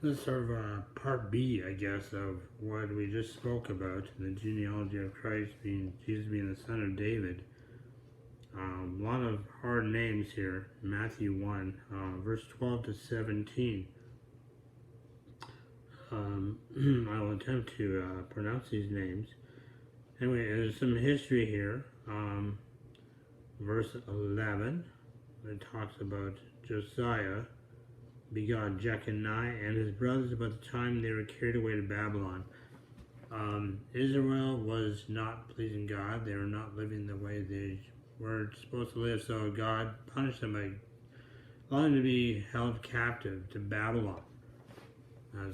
This is sort of part B, I guess, of what we just spoke about, the genealogy of Christ, Jesus being the son of David. A lot of hard names here. Matthew 1, verse 12 to 17. I will attempt to pronounce these names. Anyway, there's some history here. Verse 11, it talks about Josiah begot Jeconiah and his brothers about the time they were carried away to Babylon. Israel was not pleasing God. They were not living the way they were supposed to live, so God punished them by allowing them to be held captive to Babylon.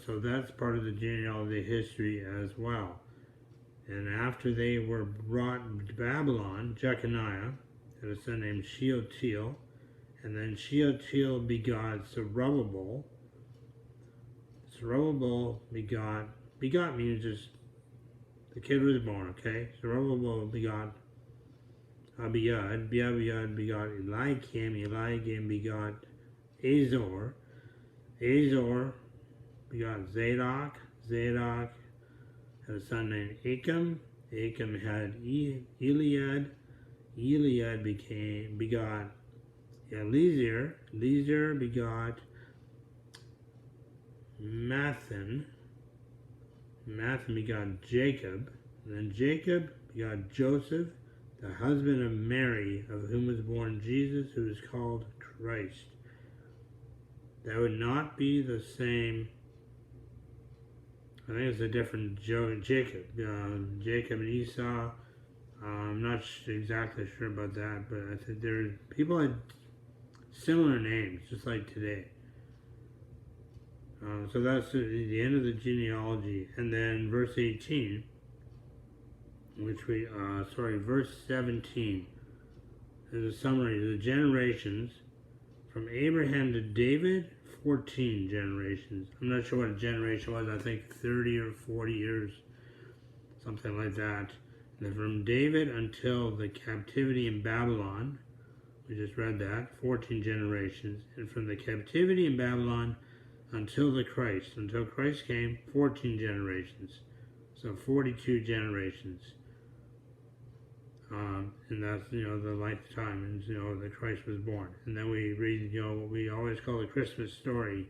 So that's part of the genealogy history as well. And after they were brought to Babylon, Jeconiah had a son named Shealtiel, and then Shealtiel begot Zerubbabel. Zerubbabel begot means just the kid was born, okay? Zerubbabel begot Abiad, Abiad begot Eliakim, Eliakim begot Azor, Azor begot Zadok, Zadok had a son named Achim, Achim had Eliad, Eliad begot Eliezer, Eliezer begot Mathew, Mathew begot Jacob, and then Jacob begot Joseph, the husband of Mary, of whom was born Jesus, who is called Christ. That would not be the same. I think it's a different Jacob. Jacob and Esau. I'm not exactly sure about that, but I think people had similar names, just like today. So that's the end of the genealogy. And then verse 18, verse 17 is a summary of the generations from Abraham to David, 14 generations. I'm not sure what a generation was. I think 30 or 40 years, something like that. And then from David until the captivity in Babylon, we just read that, 14 generations. And from the captivity in Babylon until Christ came, 14 generations. So 42 generations. And that's, the lifetime, that Christ was born. And then we read, what we always call the Christmas story,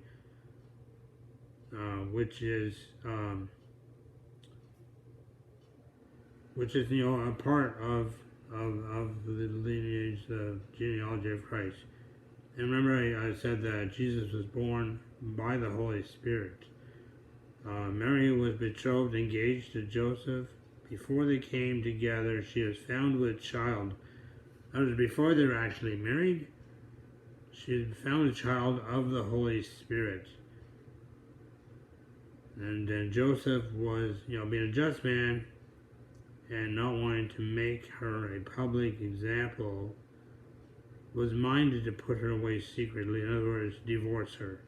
which is a part of the lineage, the genealogy of Christ. And remember I said that Jesus was born by the Holy Spirit. Mary was betrothed, engaged to Joseph. Before they came together, she was found with child. That was before they were actually married. She had found a child of the Holy Spirit. And then Joseph was, being a just man and not wanting to make her a public example, was minded to put her away secretly. In other words, divorce her.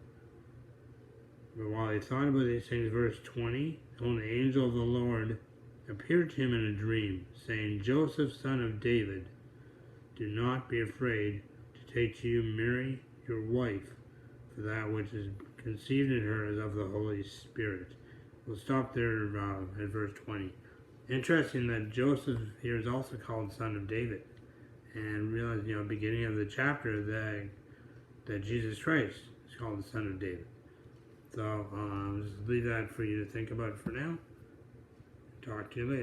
But while he thought about these things, verse 20, an angel of the Lord appeared to him in a dream, saying, Joseph, son of David, do not be afraid to take to you Mary, your wife, for that which is conceived in her is of the Holy Spirit. We'll stop there at verse 20. Interesting that Joseph here is also called son of David. And realize, beginning of the chapter, that Jesus Christ is called the son of David. So, just leave that for you to think about for now. Talk to you later.